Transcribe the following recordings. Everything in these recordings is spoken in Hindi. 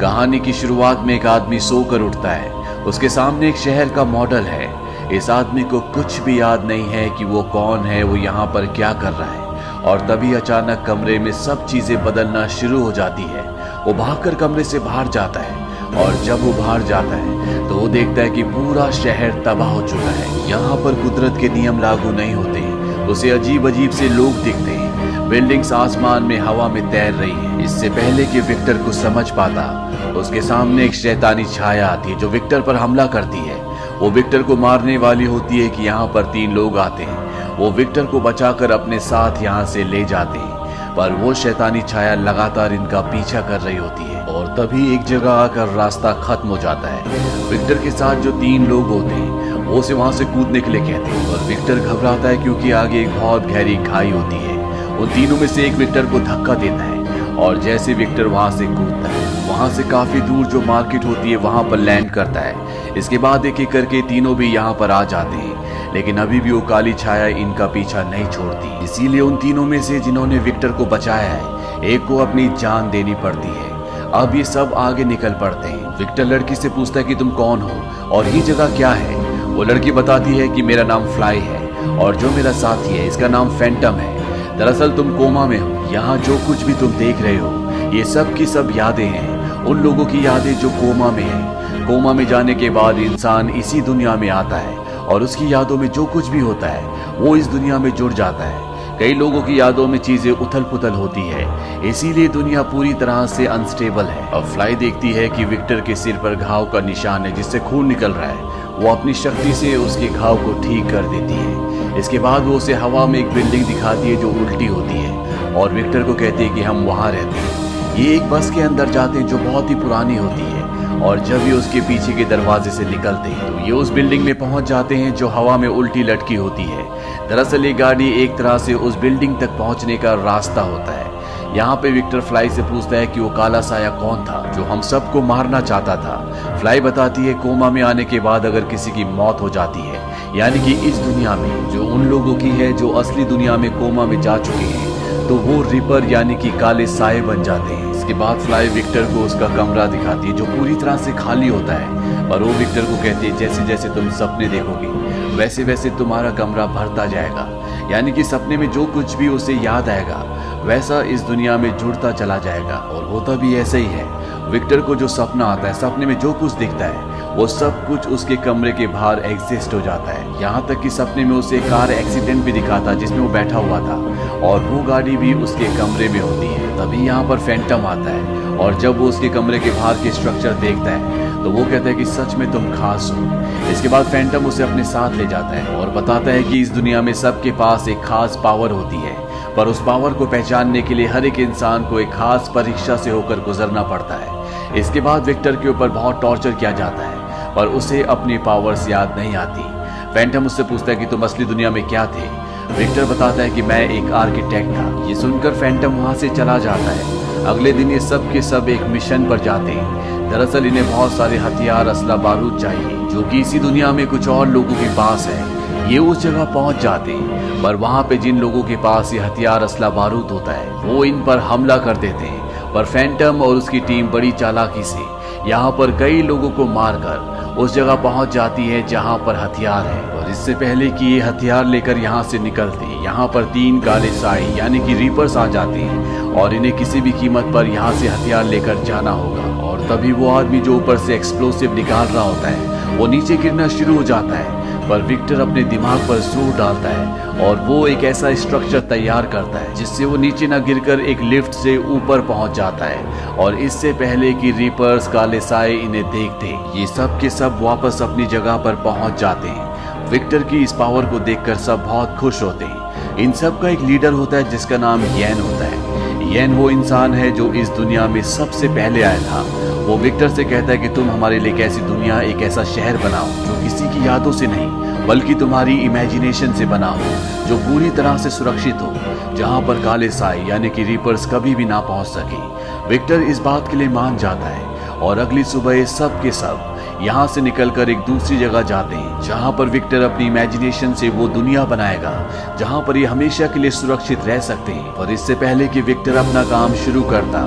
कहानी की शुरुआत में एक आदमी सोकर उठता है। उसके सामने एक शहर का मॉडल है। इस आदमी को कुछ भी याद नहीं है कि वो कौन है, वो यहाँ पर क्या कर रहा है। और तभी अचानक कमरे में सब चीजें बदलना शुरू हो जाती है। वो भागकर कमरे से बाहर जाता है और जब वो बाहर जाता है तो वो देखता है कि पूरा शहर तबाह हो चुका है। यहाँ पर कुदरत के नियम लागू नहीं होते। उसे अजीब अजीब से लोग दिखते हैं। बिल्डिंग्स आसमान में हवा में तैर रही है। इससे पहले कि विक्टर कुछ समझ पाता, उसके सामने एक शैतानी छाया आती है जो विक्टर पर हमला करती है। वो विक्टर को मारने वाली होती है कि यहाँ पर 3 लोग आते हैं। वो विक्टर को बचाकर अपने साथ यहाँ से ले जाते हैं, पर वो शैतानी छाया लगातार इनका पीछा कर रही होती है। और तभी एक जगह आकर रास्ता खत्म हो जाता है। विक्टर के साथ जो 3 लोग होते हैं वो उसे वहां से कूदने के लिए कहते हैं, और विक्टर घबराता है क्योंकि आगे एक बहुत गहरी खाई होती है। उन तीनों में से एक विक्टर को धक्का देता है और जैसे विक्टर वहां से कूदता है, वहां से काफी दूर जो मार्केट होती है वहां पर लैंड करता है। इसके बाद एक एक करके तीनों भी यहाँ पर आ जाते हैं, लेकिन अभी भी वो काली छाया इनका पीछा नहीं छोड़ती। इसीलिए उन तीनों में से जिन्होंने विक्टर को बचाया है, एक को अपनी जान देनी पड़ती है। अब ये सब आगे निकल पड़ते हैं। विक्टर लड़की से पूछता है कि तुम कौन हो और ये जगह क्या है। वो लड़की बताती है कि मेरा नाम फ्लाई है और जो मेरा साथी है इसका नाम फैंटम है। दरअसल तुम कोमा में हो। यहाँ जो कुछ भी तुम देख रहे हो ये सब की सब यादें हैं, उन लोगों की यादें जो कोमा में हैं। कोमा में जाने के बाद इंसान इसी दुनिया में आता है और उसकी यादों में जो कुछ भी होता है वो इस दुनिया में जुड़ जाता है। कई लोगों की यादों में चीजें उथल पुथल होती है, इसीलिए दुनिया पूरी तरह से अनस्टेबल है। अब फ्लाई देखती है कि विक्टर के सिर पर घाव का निशान है जिससे खून निकल रहा है। वो अपनी शक्ति से उसके घाव को ठीक कर देती है। इसके बाद वो उसे हवा में एक बिल्डिंग दिखाती है जो उल्टी होती है और विक्टर को कहती है कि हम वहाँ रहते हैं। ये एक बस के अंदर जाते हैं जो बहुत ही पुरानी होती है, और जब ये उसके पीछे के दरवाजे से निकलते हैं तो ये उस बिल्डिंग में पहुंच जाते हैं जो हवा में उल्टी लटकी होती है। दरअसल ये गाड़ी एक तरह से उस बिल्डिंग तक पहुंचने का रास्ता होता है। यहाँ पे विक्टर फ्लाई से पूछता है कि वो काला साया कौन था जो हम सबको मारना चाहता था। फ्लाई बताती है कोमा में आने के बाद अगर किसी की मौत हो जाती है, यानी कि इस दुनिया में जो उन लोगों की है जो असली दुनिया में कोमा में जा चुके हैं, तो वो रिपर यानी कि काले साए बन जाते हैं। इसके बाद फ्लाई विक्टर को उसका कमरा दिखाती है जो पूरी तरह से खाली होता है, और वो विक्टर को कहती है जैसे जैसे तुम सपने देखोगे वैसे वैसे तुम्हारा कमरा भरता जाएगा, यानी कि सपने में जो कुछ भी उसे याद आएगा वैसा इस दुनिया में जुड़ता चला जाएगा। और होता भी ऐसा ही है। विक्टर को जो सपना आता है, सपने में जो कुछ दिखता है वो सब कुछ उसके कमरे के बाहर एग्जिस्ट हो जाता है। यहाँ तक कि सपने में उसे कार एक्सीडेंट भी दिखाता जिसमें वो बैठा हुआ था, और वो गाड़ी भी उसके कमरे में होती है। तभी यहाँ पर फैंटम आता है, और जब वो उसके कमरे के बाहर के स्ट्रक्चर देखता है तो वो कहता है कि सच में तुम खास हो। इसके बाद फैंटम उसे अपने साथ ले जाता है और बताता है कि इस दुनिया में सबके पास एक खास पावर होती है, पर उस पावर को पहचानने के लिए हर एक इंसान को एक खास परीक्षा से होकर गुजरना पड़ता है। इसके बाद विक्टर के ऊपर बहुत टॉर्चर किया जाता है, पर उसे अपनी पावर्स याद नहीं आती। फैंटम उससे पूछता है कि तुम असली दुनिया में क्या थे। विक्टर बताता है कि मैं एक आर्किटेक्ट था। ये सुनकर फैंटम वहां से चला जाता है। अगले दिन ये सब के सब एक मिशन पर जाते हैं। दरअसल इन्हें बहुत सारे हथियार, असला, बारूद चाहिए जो कि इसी दुनिया में कुछ और लोगों के पास है। ये उस जगह पहुंच जाते हैं, पर वहां पे जिन लोगों के पास ये हथियार, असला, बारूद होता है वो इन पर हमला कर देते हैं। पर फैंटम और उसकी टीम बड़ी चालाकी से यहाँ पर कई लोगों को मारकर उस जगह पहुंच जाती है जहां पर हथियार है। और इससे पहले कि ये हथियार लेकर यहाँ से निकलते, यहाँ पर 3 काले साए यानी कि रीपर्स आ जाते हैं और इन्हें किसी भी कीमत पर यहाँ से हथियार लेकर जाना होगा। और तभी वो आदमी जो ऊपर से एक्सप्लोसिव निकाल रहा होता है वो नीचे गिरना शुरू हो जाता है, पर विक्टर अपने दिमाग पर जोर डालता है और वो एक ऐसा स्ट्रक्चर तैयार करता है जिससे वो नीचे न गिरकर एक लिफ्ट से ऊपर पहुंच जाता है। और इससे पहले कि रीपर्स, काले साए इन्हें देखते, ये सब के सब वापस अपनी जगह पर पहुंच जाते हैं। विक्टर की इस पावर को देखकर सब बहुत खुश होते हैं। इन सब का एक लीडर होता है जिसका नाम येन होता है। येन वो इंसान है जो इस दुनिया में सबसे पहले आया था। वो विक्टर से कहता है कि तुम हमारे लिए एक ऐसी दुनिया, एक ऐसा शहर बनाओ जो किसी की यादों से नहीं बल्कि तुम्हारी इमेजिनेशन से बना हो, जो पूरी तरह से सुरक्षित हो, जहां पर काले साए यानी कि रीपर्स कभी भी ना पहुंच सके। विक्टर इस बात के लिए मान जाता है और अगली सुबह सब के सब यहाँ से निकलकर एक दूसरी जगह जाते हैं जहाँ पर विक्टर अपनी इमेजिनेशन से वो दुनिया बनाएगा जहाँ पर ये हमेशा के लिए सुरक्षित रह सकते हैं। पर इससे पहले कि विक्टर अपना काम शुरू करता,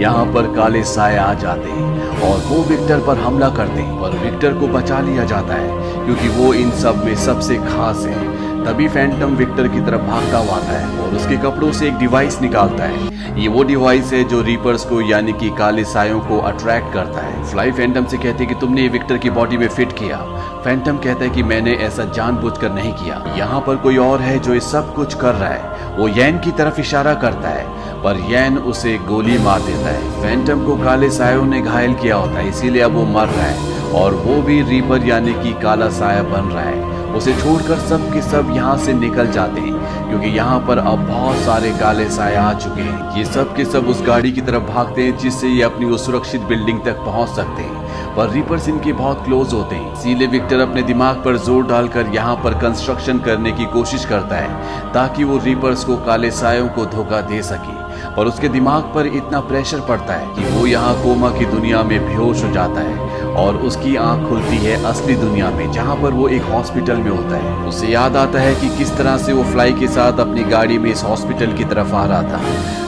यहाँ पर काले साए आ जाते हैं और वो विक्टर पर हमला करते हैं, पर विक्टर को बचा लिया जाता है क्योंकि वो इन सब में सबसे खास है। तभी फैंटम विक्टर की तरफ भागता हुआ आता है और उसके कपड़ों से एक डिवाइस निकालता है। ये वो डिवाइस है जो रीपर्स को यानी कि काले सायों को अट्रैक्ट करता है। फ्लाई फैंटम से कहते हैं कि तुमने ये विक्टर की बॉडी में फिट किया। फैंटम कहता है कि मैंने ऐसा जानबूझकर नहीं किया, यहाँ पर कोई और है जो ये सब कुछ कर रहा है। वो यैन की तरफ इशारा करता है पर यैन उसे गोली मार देता है। फैंटम को काले सायों ने घायल किया होता है, इसीलिए अब वो मर रहा है और वो भी रीपर यानी कि काला साया बन रहा है। उसे छोड़कर सब के सब यहाँ से निकल जाते हैं क्योंकि यहाँ पर अब बहुत सारे काले साए आ चुके हैं। ये सब के सब उस गाड़ी की तरफ भागते हैं जिससे ये अपनी वो सुरक्षित बिल्डिंग तक पहुँच सकते हैं, पर रीपर्स इनके बहुत क्लोज होते हैं। इसीलिए विक्टर अपने दिमाग पर जोर डालकर यहाँ पर कंस्ट्रक्शन करने की कोशिश करता है ताकि वो रीपर्स को काले सायों को धोखा दे सके। पर उसके दिमाग पर इतना प्रेशर पड़ता है कि वो यहाँ कोमा की दुनिया में बेहोश हो जाता है और उसकी आंख खुलती है असली दुनिया में जहाँ पर वो एक हॉस्पिटल में होता है। उसे याद आता है कि किस तरह से वो फ्लाई के साथ अपनी गाड़ी में इस हॉस्पिटल की तरफ आ रहा था।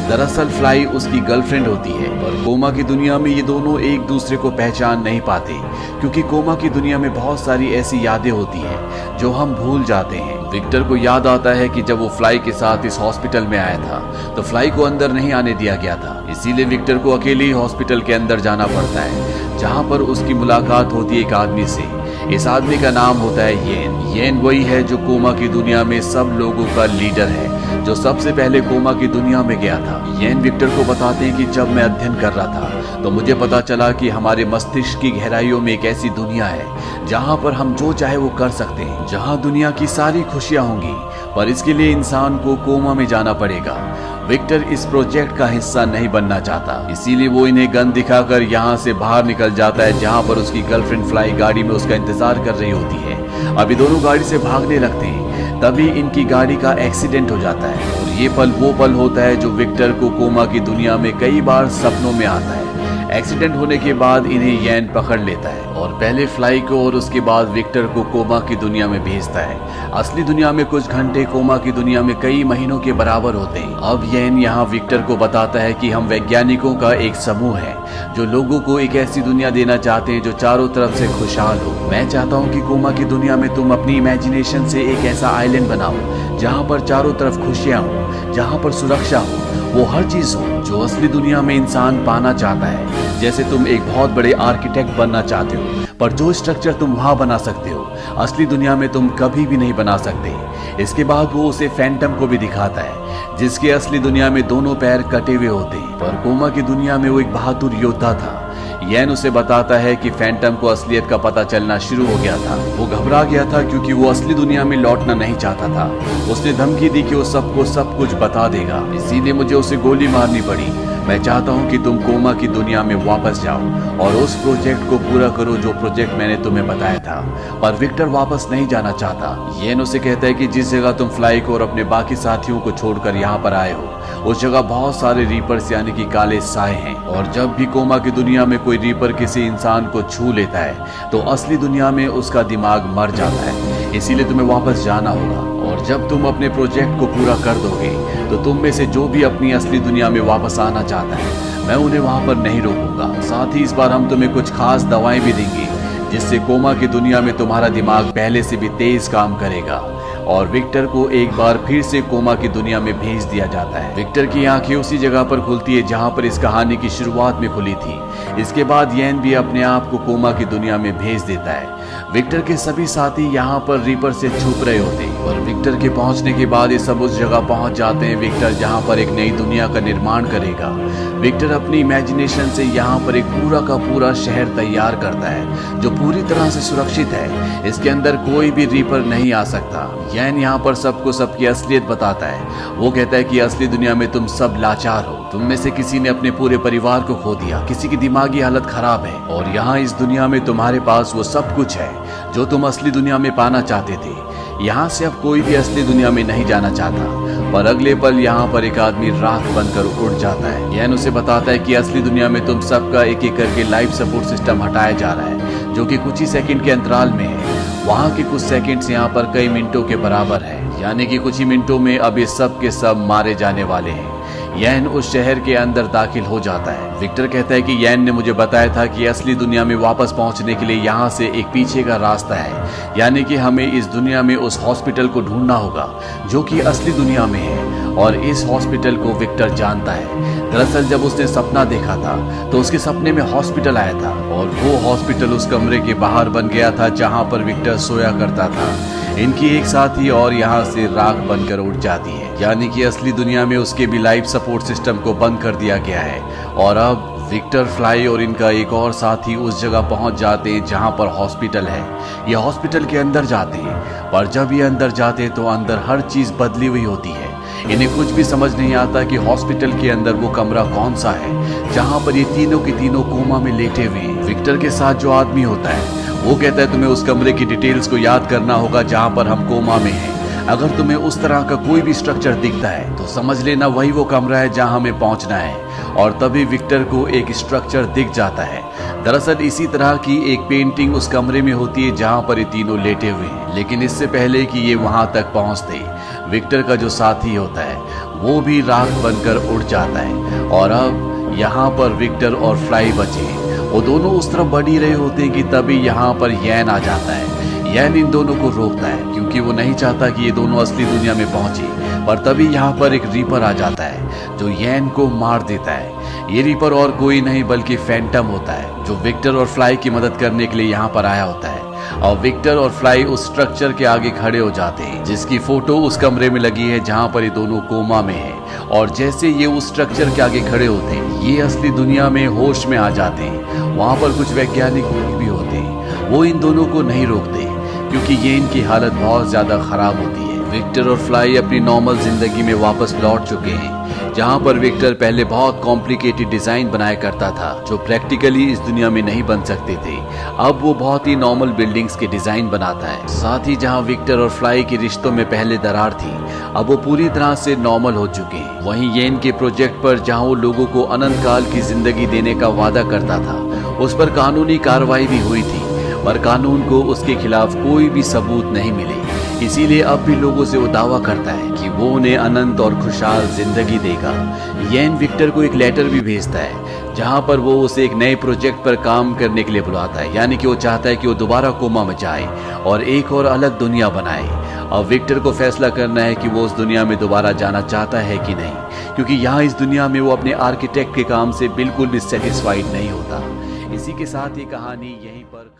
दरअसल फ्लाई उसकी गर्लफ्रेंड होती है और कोमा की दुनिया में ये दोनों एक दूसरे को पहचान नहीं पाते क्योंकि कोमा की दुनिया में बहुत सारी ऐसी यादें होती हैं जो हम भूल जाते हैं। विक्टर को याद आता है कि जब वो फ्लाई के साथ इस हॉस्पिटल में आया था तो फ्लाई को अंदर नहीं आने दिया गया था, इसीलिए विक्टर को अकेले ही हॉस्पिटल के अंदर जाना पड़ता है जहाँ पर उसकी मुलाकात होती है एक आदमी से। इस आदमी का नाम होता है येन। येन वही है जो कोमा की दुनिया में सब लोगों का लीडर है, जो सबसे पहले कोमा की दुनिया में गया था। येन विक्टर को बताते हैं कि जब मैं अध्ययन कर रहा था तो मुझे पता चला कि हमारे मस्तिष्क की गहराइयों में एक ऐसी दुनिया है जहाँ पर हम जो चाहे वो कर सकते हैं, जहाँ दुनिया की सारी खुशियाँ होंगी, पर इसके लिए इंसान को कोमा में जाना पड़ेगा। विक्टर इस प्रोजेक्ट का हिस्सा नहीं बनना चाहता, इसीलिए वो इन्हें गन दिखाकर यहाँ से बाहर निकल जाता है जहाँ पर उसकी गर्लफ्रेंड फ्लाई गाड़ी में उसका इंतजार कर रही होती है। अभी दोनों गाड़ी से भागने लगते हैं, तभी इनकी गाड़ी का एक्सीडेंट हो जाता है और ये पल वो पल होता है जो विक्टर को कोमा की दुनिया में कई बार सपनों में आता है। एक्सीडेंट होने के बाद इन्हें यैन पकड़ लेता है और पहले फ्लाई को और उसके बाद विक्टर को कोमा की दुनिया में भेजता है। असली दुनिया में कुछ घंटे, कोमा की दुनिया में कई महीनों के बराबर होते हैं। अब यैन यहाँ विक्टर को बताता है कि हम वैज्ञानिकों का एक समूह है जो लोगों को एक ऐसी दुनिया देना चाहते हैं जो चारों तरफ से खुशहाल हो। मैं चाहता हूँ कि कोमा की दुनिया में तुम अपनी इमेजिनेशन से एक ऐसा आइलैंड बनाओ जहाँ पर चारों तरफ खुशियाँ हो, जहाँ पर सुरक्षा हो, वो हर चीज हो जो असली दुनिया में इंसान पाना चाहता है। जैसे तुम एक बहुत बड़े आर्किटेक्ट बनना चाहते हो, पर जो स्ट्रक्चर तुम वहां बना सकते हो असली दुनिया में तुम कभी भी नहीं बना सकते। इसके बाद वो उसे फैंटम को भी दिखाता है जिसके असली दुनिया में दोनों पैर कटे हुए होते हैं, पर कोमा की दुनिया में वो एक बहादुर योद्धा था। यैन उसे बताता है कि फैंटम को असलियत का पता चलना शुरू हो गया था। वो घबरा गया था क्योंकि वो असली दुनिया में लौटना नहीं चाहता था। उसने धमकी दी कि वो सबको सब कुछ बता देगा, इसीलिए मुझे उसे गोली मारनी पड़ी। मैं चाहता हूँ कि तुम कोमा की दुनिया में वापस जाओ और उस प्रोजेक्ट को पूरा करो जो प्रोजेक्ट मैंने तुम्हें बताया था। पर विक्टर वापस नहीं जाना चाहता। येन उसे कहता है कि जिस जगह तुम फ्लाई को और अपने बाकी साथियों को छोड़कर यहाँ पर आए हो उस जगह बहुत सारे रीपर्स यानी कि काले साए हैं, और जब भी कोमा की दुनिया में कोई रीपर किसी इंसान को छू लेता है तो असली दुनिया में उसका दिमाग मर जाता है। इसीलिए तुम्हें वापस जाना होगा और जब तुम अपने प्रोजेक्ट को पूरा कर दोगे तो तुम में से जो भी अपनी असली दुनिया में वापस आना चाहता है मैं उन्हें वहां पर नहीं रोकूंगा। साथ ही इस बार हम तुम्हें कुछ खास दवाएं भी देंगे जिससे कोमा की दुनिया में तुम्हारा दिमाग पहले से भी तेज काम करेगा। और विक्टर को एक बार फिर से कोमा की दुनिया में भेज दिया जाता है। विक्टर की आंखें उसी जगह पर खुलती है जहां पर इस कहानी की शुरुआत में खुली थी। इसके बाद येन भी अपने आप को कोमा की दुनिया में भेज देता है। विक्टर के सभी साथी यहाँ पर रीपर से छुप रहे होते हैं और विक्टर के पहुंचने के बाद ये सब उस जगह पहुंच जाते हैं विक्टर जहाँ पर एक नई दुनिया का निर्माण करेगा। विक्टर अपनी इमेजिनेशन से यहाँ पर एक पूरा का पूरा शहर तैयार करता है जो पूरी तरह से सुरक्षित है। इसके अंदर कोई भी रीपर नहीं आ सकता। यैन यहाँ पर सबको सबकी असलियत बताता है। वो कहता है कि असली दुनिया में तुम सब लाचार हो, तुम में से किसी ने अपने पूरे परिवार को खो दिया, किसी की दिमागी हालत खराब है और यहाँ इस दुनिया में तुम्हारे पास वो सब कुछ है जो तुम असली दुनिया में पाना चाहते थे। यहाँ से अब कोई भी असली दुनिया में नहीं जाना चाहता। पर अगले पल यहाँ पर एक आदमी राख बनकर उड़ जाता है। यैन उसे बताता है कि असली दुनिया में तुम सबका एक एक करके लाइफ सपोर्ट सिस्टम हटाया जा रहा है जो कि कुछ ही सेकंड के अंतराल में है। वहाँ के कुछ सेकंड्स यहाँ पर कई मिनटों के बराबर है, यानी कि कुछ ही मिनटों में अब ये सब के सब मारे जाने वाले हैं। यैन उस शहर के अंदर दाखिल हो जाता है। विक्टर कहता है कि यैन ने मुझे बताया था कि असली दुनिया में वापस पहुंचने के लिए यहाँ से एक पीछे का रास्ता है, यानी कि हमें इस दुनिया में उस हॉस्पिटल को ढूंढना होगा जो कि असली दुनिया में है, और इस हॉस्पिटल को विक्टर जानता है। दरअसल जब उसने सपना देखा था तो उसके सपने में हॉस्पिटल आया था, और वो हॉस्पिटल उस कमरे के बाहर बन गया था जहाँ पर विक्टर सोया करता था। इनकी एक साथी और यहाँ से राख बनकर उड़ जाती है, यानी कि असली दुनिया में उसके भी लाइफ सपोर्ट सिस्टम को बंद कर दिया गया है। और अब विक्टर, फ्लाई और इनका एक और साथी उस जगह पहुंच जाते हैं जहां पर हॉस्पिटल है। ये हॉस्पिटल के अंदर जाते हैं, पर जब ये अंदर जाते हैं तो अंदर हर चीज बदली हुई होती है। इन्हें कुछ भी समझ नहीं आता कि हॉस्पिटल के अंदर वो कमरा कौन सा है जहां पर ये तीनों के तीनों कोमा में लेटे हुए हैं। विक्टर के साथ जो आदमी होता है वो कहता है तुम्हें उस कमरे की डिटेल्स को याद करना होगा जहां पर हम कोमा में हैं। अगर तुम्हें उस तरह का कोई भी स्ट्रक्चर दिखता है तो समझ लेना वही वो कमरा है जहां हमें पहुंचना है। और तभी विक्टर को एक स्ट्रक्चर दिख जाता है। दरअसल इसी तरह की एक पेंटिंग उस कमरे में होती है जहां पर ये तीनों लेटे हुए हैं। लेकिन इससे पहले कि ये वहां तक पहुंचते, विक्टर का जो साथी होता है वो भी राख बनकर उड़ जाता है। और अब यहाँ पर विक्टर और फ्लाई बचे हैं। वो दोनों उस तरफ बढ़ ही रहे होते हैं कि तभी यहाँ पर यैन आ जाता है। यैन इन दोनों को रोकता है क्योंकि वो नहीं चाहता कि ये दोनों असली दुनिया में पहुंचे। पर तभी यहाँ पर एक रीपर आ जाता है जो यैन को मार देता है। ये रीपर और कोई नहीं बल्कि फैंटम होता है जो विक्टर और फ्लाई की मदद करने के लिए यहाँ पर आया होता है। और विक्टर और फ्लाई उस स्ट्रक्चर के आगे खड़े हो जाते हैं जिसकी फोटो उस कमरे में लगी है जहाँ पर ये दोनों कोमा में है। और जैसे ये उस स्ट्रक्चर के आगे खड़े होते हैं ये असली दुनिया में होश में आ जाते हैं। वहाँ पर कुछ वैज्ञानिक भी होते हैं, वो इन दोनों को नहीं रोकते क्योंकि ये इनकी हालत बहुत ज्यादा खराब होती है। विक्टर और फ्लाई अपनी नॉर्मल जिंदगी में वापस लौट चुके हैं जहां पर विक्टर पहले बहुत कॉम्प्लिकेटेड डिजाइन बनाया करता था जो प्रैक्टिकली इस दुनिया में नहीं बन सकते थे। अब वो बहुत ही नॉर्मल बिल्डिंग्स के डिजाइन बनाता है। साथ ही जहां विक्टर और फ्लाई के रिश्तों में पहले दरार थी अब वो पूरी तरह से नॉर्मल हो चुके हैं। वहीं येन के प्रोजेक्ट पर जहां वो लोगों को अनंत काल की जिंदगी देने का वादा करता था उस पर कानूनी कार्रवाई भी हुई थी, पर कानून को उसके खिलाफ कोई भी सबूत नहीं मिले। इसीलिए अब भी लोगों से वो दावा करता है कि वो उन्हें अनंत और खुशहाल जिंदगी देगा। येन विक्टर को एक लेटर भी भेजता है जहां पर वो उसे एक नए प्रोजेक्ट पर काम करने के लिए बुलाता है, यानी कि वो चाहता है कि वो दोबारा कोमा में जाए और एक और अलग दुनिया बनाए। अब विक्टर को फैसला करना है कि वो उस दुनिया में दोबारा जाना चाहता है कि नहीं, क्योंकि यहाँ इस दुनिया में वो अपने आर्किटेक्ट के काम से बिल्कुल भी सेटिस्फाइड नहीं होता। इसी के साथ ये कहानी यहीं पर